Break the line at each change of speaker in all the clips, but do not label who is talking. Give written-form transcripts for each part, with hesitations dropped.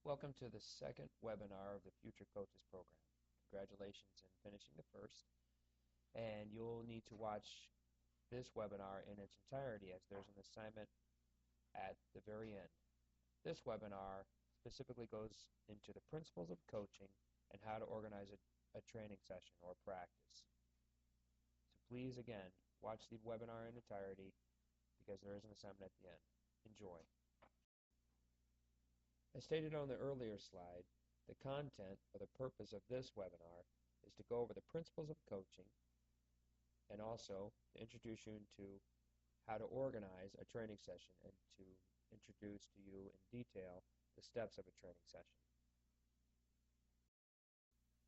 Welcome to the second webinar of the Future Coaches program. Congratulations in finishing the first. And you'll need to watch this webinar in its entirety as there's an assignment at the very end. This webinar specifically goes into the principles of coaching and how to organize a training session or practice. So please, again, watch the webinar in entirety because there is an assignment at the end. Enjoy. As stated on the earlier slide, the content or the purpose of this webinar is to go over the principles of coaching and also to introduce you to how to organize a training session and to introduce to you in detail the steps of a training session.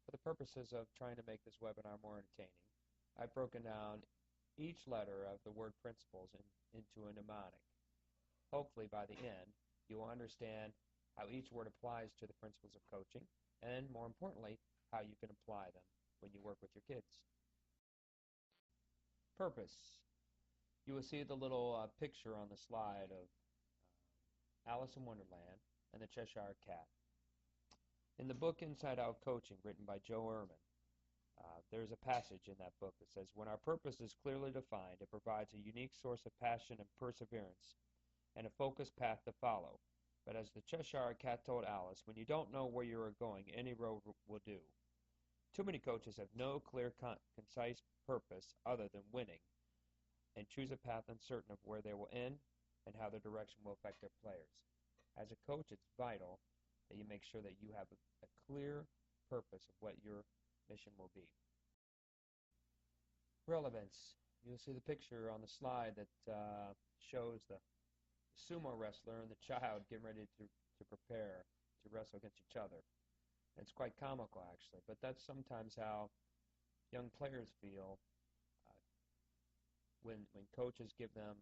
For the purposes of trying to make this webinar more entertaining, I've broken down each letter of the word principles into a mnemonic. Hopefully by the end you will understand how each word applies to the principles of coaching, and more importantly, how you can apply them when you work with your kids. Purpose. You will see the little picture on the slide of Alice in Wonderland and the Cheshire Cat. In the book Inside Out Coaching, written by Joe Ehrman, there's a passage in that book that says, "When our purpose is clearly defined, it provides a unique source of passion and perseverance and a focused path to follow. But as the Cheshire Cat told Alice, when you don't know where you are going, any road will do." Too many coaches have no clear, concise purpose other than winning, and choose a path uncertain of where they will end and how their direction will affect their players. As a coach, it's vital that you make sure that you have a clear purpose of what your mission will be. Relevance. You'll see the picture on the slide that shows the sumo wrestler and the child getting ready to prepare to wrestle against each other. And it's quite comical, actually, but that's sometimes how young players feel when coaches give them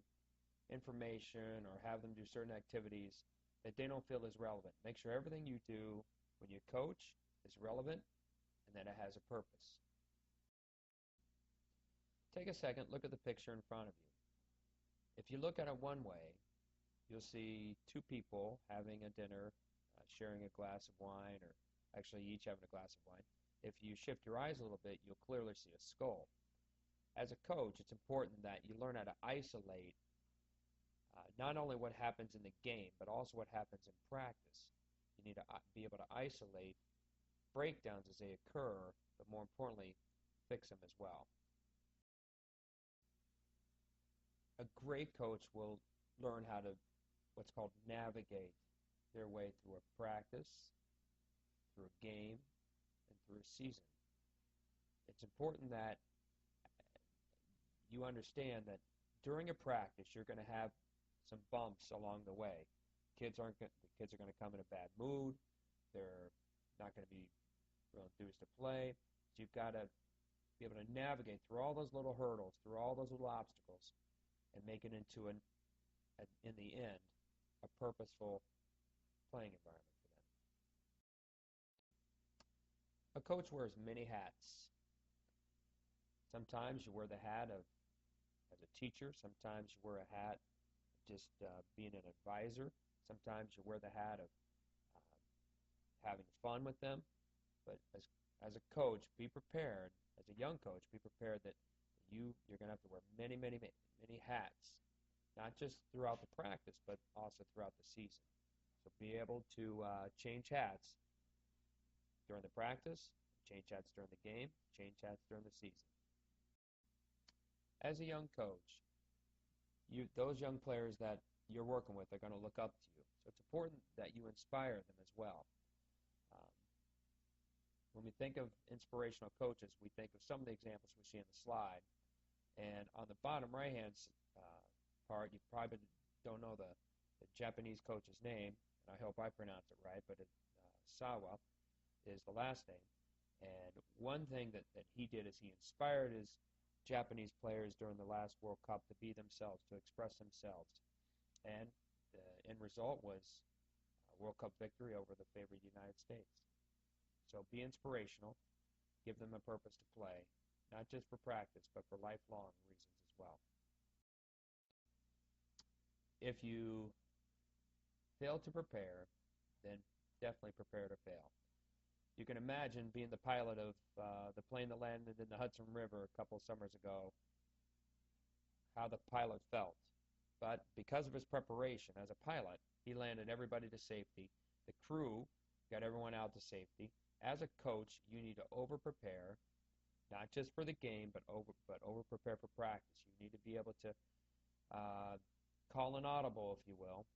information or have them do certain activities that they don't feel is relevant. Make sure everything you do when you coach is relevant and that it has a purpose. Take a second, look at the picture in front of you. If you look at it one way, you'll see two people having a dinner, sharing a glass of wine, or actually each having a glass of wine. If you shift your eyes a little bit, you'll clearly see a skull. As a coach, it's important that you learn how to isolate not only what happens in the game, but also what happens in practice. You need to be able to isolate breakdowns as they occur, but more importantly, fix them as well. A great coach will learn how to what's called navigate their way through a practice, through a game, and through a season. It's important that you understand that during a practice you're going to have some bumps along the way. The kids are going to come in a bad mood. They're not going to be real enthused to play. So you've got to be able to navigate through all those little hurdles, through all those little obstacles, and make it into in the end, a purposeful playing environment for them. A coach wears many hats. Sometimes you wear the hat of as a teacher. Sometimes you wear a hat just being an advisor. Sometimes you wear the hat of having fun with them. But as a coach, be prepared. As a young coach, be prepared that you're going to have to wear many hats. Not just throughout the practice, but also throughout the season. So be able to change hats during the practice, change hats during the game, change hats during the season. As a young coach, those young players that you're working with are going to look up to you. So it's important that you inspire them as well. When we think of inspirational coaches, we think of some of the examples we see on the slide. And on the bottom right-hand part, you probably don't know the Japanese coach's name, and I hope I pronounce it right, but Sawa is the last name. And one thing that he did is he inspired his Japanese players during the last World Cup to be themselves, to express themselves. And the end result was a World Cup victory over the favored United States. So be inspirational, give them a purpose to play, not just for practice, but for lifelong reasons as well. If you fail to prepare, then definitely prepare to fail. You can imagine being the pilot of the plane that landed in the Hudson River a couple summers ago, how the pilot felt. But because of his preparation as a pilot, he landed everybody to safety. The crew got everyone out to safety. As a coach, you need to over-prepare, not just for the game, but over-prepare for practice. You need to be able to call an audible, if you will.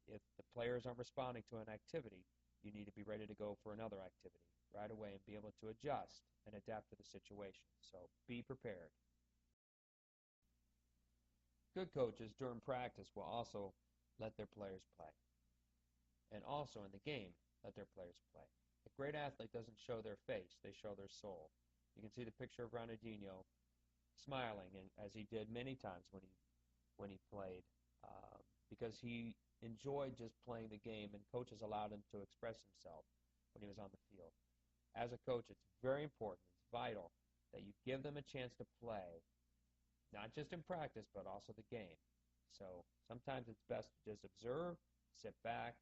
If the players aren't responding to an activity, you need to be ready to go for another activity right away and be able to adjust and adapt to the situation. So be prepared. Good coaches during practice will also let their players play. And also in the game, let their players play. A great athlete doesn't show their face, they show their soul. You can see the picture of Ronaldinho smiling, and as he did many times when he played, because he enjoyed just playing the game, and coaches allowed him to express himself when he was on the field. As a coach, it's very important, it's vital that you give them a chance to play, not just in practice, but also the game. So sometimes it's best to just observe, sit back,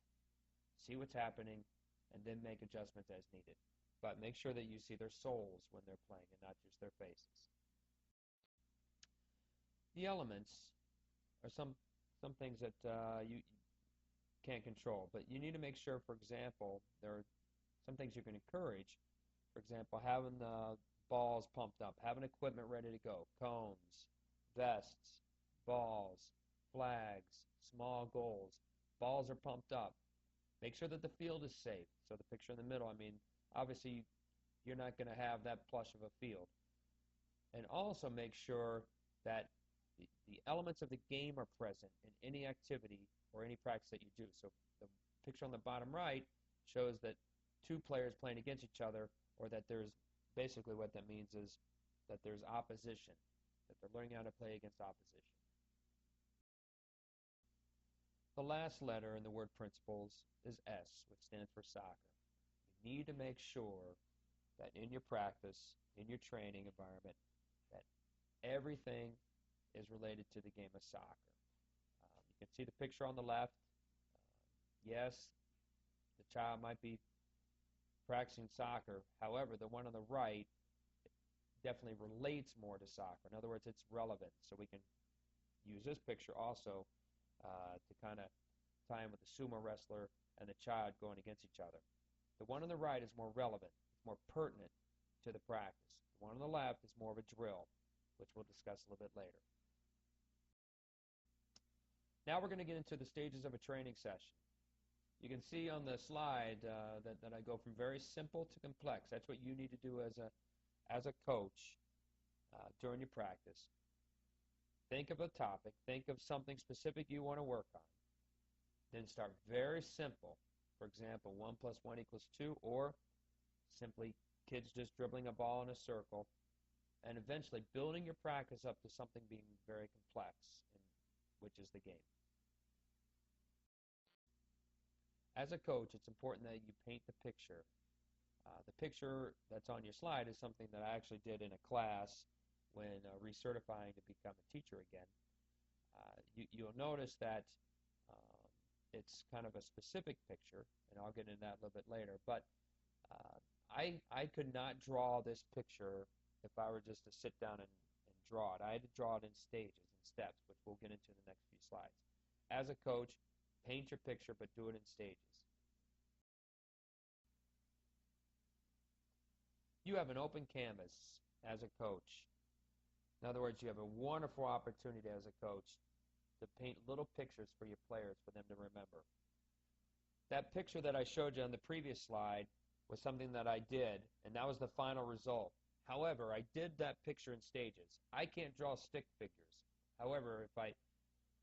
see what's happening, and then make adjustments as needed. But make sure that you see their souls when they're playing and not just their faces. The elements are some things that you can't control, but you need to make sure, for example, there are some things you can encourage. For example, having the balls pumped up, having equipment ready to go, cones, vests, balls, flags, small goals. Balls are pumped up. Make sure that the field is safe. So the picture in the middle, I mean, obviously you're not going to have that plush of a field. And also make sure that the elements of the game are present in any activity or any practice that you do. So the picture on the bottom right shows that two players playing against each other, or that there's basically what that means is that there's opposition, that they're learning how to play against opposition. The last letter in the word principles is S, which stands for soccer. You need to make sure that in your practice, in your training environment, that everything is related to the game of soccer. You can see the picture on the left. Yes, the child might be practicing soccer. However, the one on the right definitely relates more to soccer. In other words, it's relevant. So we can use this picture also to kind of tie in with the sumo wrestler and the child going against each other. The one on the right is more relevant. It's more pertinent to the practice. The one on the left is more of a drill, which we'll discuss a little bit later. Now we're going to get into the stages of a training session. You can see on the slide that I go from very simple to complex. That's what you need to do as a coach during your practice. Think of a topic. Think of something specific you want to work on. Then start very simple. For example, 1 + 1 = 2, or simply kids just dribbling a ball in a circle, and eventually building your practice up to something being very complex, which is the game. As a coach, it's important that you paint the picture. The picture that's on your slide is something that I actually did in a class when recertifying to become a teacher again. You'll notice that it's kind of a specific picture, and I'll get into that a little bit later. But I could not draw this picture if I were just to sit down and draw it. I had to draw it in stages and steps, which we'll get into in the next few slides. As a coach, paint your picture, but do it in stages. You have an open canvas as a coach. In other words, you have a wonderful opportunity as a coach to paint little pictures for your players for them to remember. That picture that I showed you on the previous slide was something that I did, and that was the final result. However, I did that picture in stages. I can't draw stick figures. However,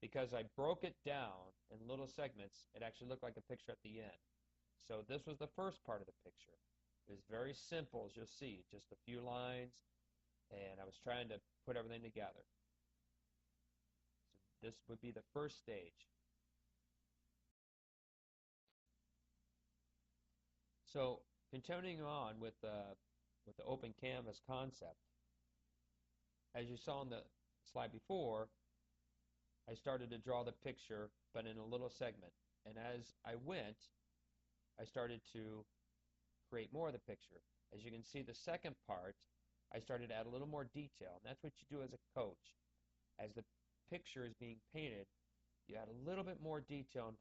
because I broke it down in little segments, it actually looked like a picture at the end. So this was the first part of the picture. It was very simple, as you'll see, just a few lines, and I was trying to put everything together. So this would be the first stage. So continuing on with the open canvas concept, as you saw on the slide before, I started to draw the picture, but in a little segment. And as I went, I started to create more of the picture. As you can see, the second part, I started to add a little more detail, and that's what you do as a coach. As the picture is being painted, you add a little bit more detail and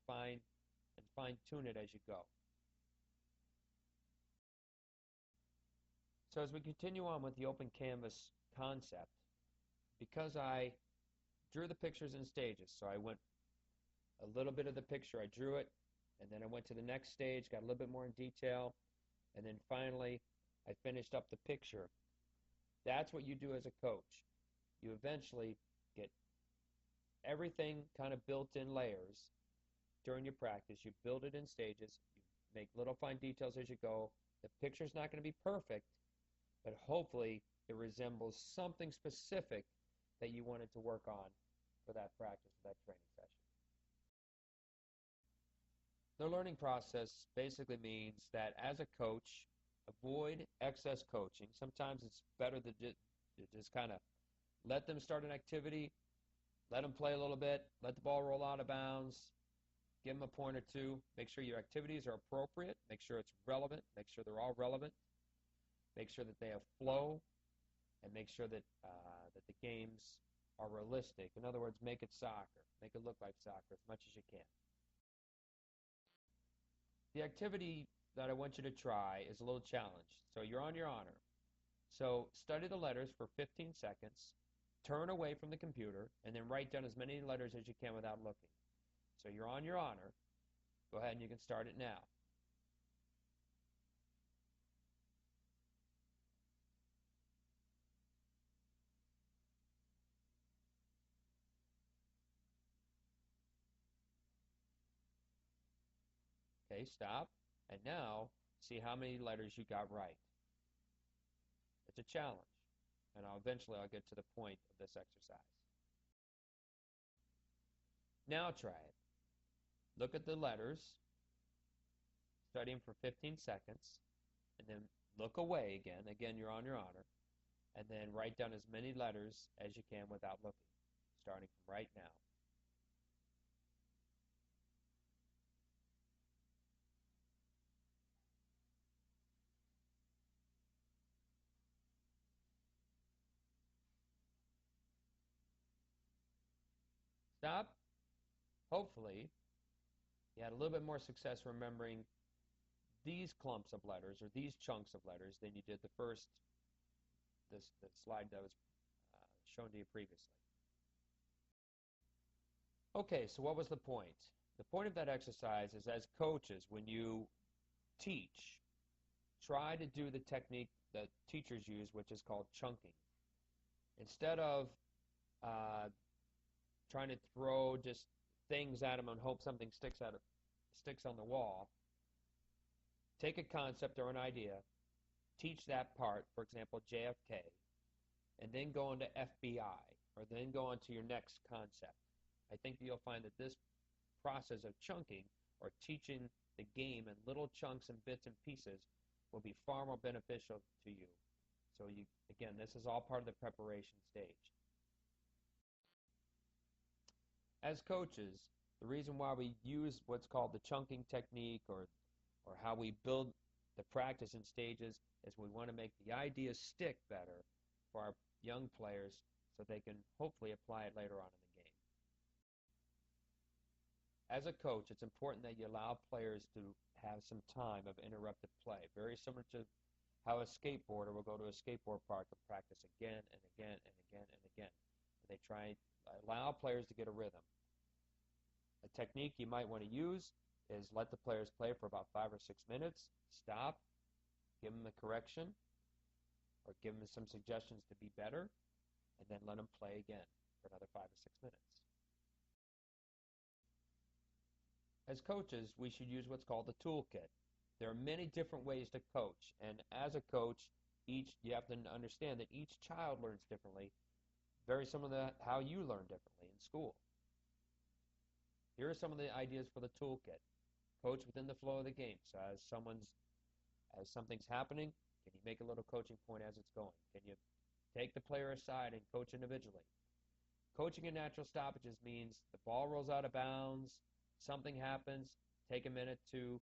fine-tune it as you go. So as we continue on with the open canvas concept, because I drew the pictures in stages, so I went a little bit of the picture, I drew it, and then I went to the next stage, got a little bit more in detail, and then finally I finished up the picture. That's what you do as a coach. You eventually get everything kind of built in layers during your practice. You build it in stages, you make little fine details as you go. The picture's not going to be perfect, but hopefully it resembles something specific that you wanted to work on for that practice, for that training session. The learning process basically means that as a coach, avoid excess coaching. Sometimes it's better to just kind of let them start an activity, let them play a little bit, let the ball roll out of bounds, give them a point or two, make sure your activities are appropriate, make sure it's relevant, make sure they're all relevant, make sure that they have flow, and make sure that the games are realistic. In other words, make it soccer. Make it look like soccer as much as you can. The activity that I want you to try is a little challenge. So you're on your honor. So study the letters for 15 seconds, turn away from the computer, and then write down as many letters as you can without looking. So you're on your honor. Go ahead and you can start it now. Okay, stop. And now, see how many letters you got right. It's a challenge. And eventually I'll get to the point of this exercise. Now try it. Look at the letters, study them for 15 seconds, and then look away again. Again, you're on your honor. And then write down as many letters as you can without looking, starting from right now. Stop. Hopefully, you had a little bit more success remembering these clumps of letters or these chunks of letters than you did the slide that was shown to you previously. Okay, so what was the point? The point of that exercise is, as coaches, when you teach, try to do the technique that teachers use, which is called chunking. Instead of trying to throw just things at them and hope something sticks on the wall, take a concept or an idea, teach that part, for example, JFK, and then go into FBI, or then go on to your next concept. I think that you'll find that this process of chunking, or teaching the game in little chunks and bits and pieces, will be far more beneficial to you. So again, this is all part of the preparation stage. As coaches, the reason why we use what's called the chunking technique, or how we build the practice in stages, is we want to make the ideas stick better for our young players so they can hopefully apply it later on in the game. As a coach, it's important that you allow players to have some time of interrupted play, very similar to how a skateboarder will go to a skateboard park and practice again and again and again and again. They try and allow players to get a rhythm. A technique you might want to use is let the players play for about 5 or 6 minutes, stop, give them a correction, or give them some suggestions to be better, and then let them play again for another 5 or 6 minutes. As coaches, we should use what's called the toolkit. There are many different ways to coach, and as a coach, you have to understand that each child learns differently, very similar to how you learn differently in school. Here are some of the ideas for the toolkit. Coach within the flow of the game. So as something's happening, can you make a little coaching point as it's going? Can you take the player aside and coach individually? Coaching in natural stoppages means the ball rolls out of bounds, something happens, take a minute to